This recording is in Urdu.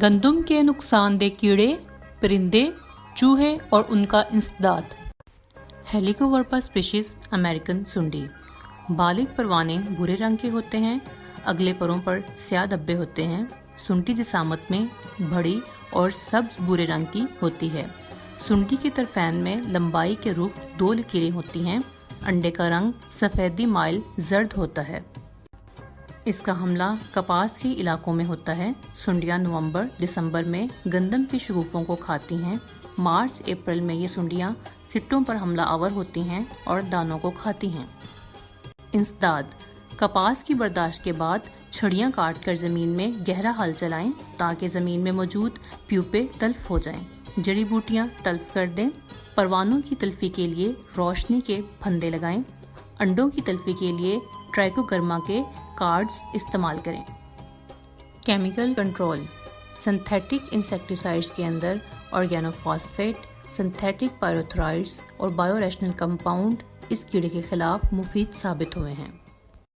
گندم کے نقصان دہ کیڑے، پرندے، چوہے اور ان کا انسداد۔ ہیلیکوورپا اسپیشیز امریکن سنڈی۔ بالغ پروانے بھورے رنگ کے ہوتے ہیں، اگلے پروں پر سیاہ دھبے ہوتے ہیں۔ سنڈی جسامت میں بڑی اور سبز بھورے رنگ کی ہوتی ہے۔ سنڈی کے طرفین میں لمبائی کے رخ 2 لکیریں ہوتی ہیں۔ انڈے کا رنگ سفیدی مائل زرد ہوتا ہے۔ اس کا حملہ کپاس کے علاقوں میں ہوتا ہے۔ سنڈیاں نومبر دسمبر میں گندم کے شگوفوں کو کھاتی ہیں۔ مارچ اپریل میں یہ سنڈیاں سٹوں پر حملہ آور ہوتی ہیں اور دانوں کو کھاتی ہیں۔ انسداد۔ کپاس کی برداشت کے بعد چھڑیاں کاٹ کر زمین میں گہرا ہل چلائیں تاکہ زمین میں موجود پیوپے تلف ہو جائیں۔ جڑی بوٹیاں تلف کر دیں۔ پروانوں کی تلفی کے لیے روشنی کے پھندے لگائیں۔ انڈوں کی تلفی کے لیے ٹرائکوگرما کے کارڈز استعمال کریں۔ Chemical control. سنتھیٹک انسیکٹیسائڈز کے اندر آرگینو فاسفیٹ، سنتھیٹک پائروتھرائڈز اور بایو ریشنل کمپاؤنڈ اس کیڑے کے خلاف مفید ثابت ہوئے ہیں۔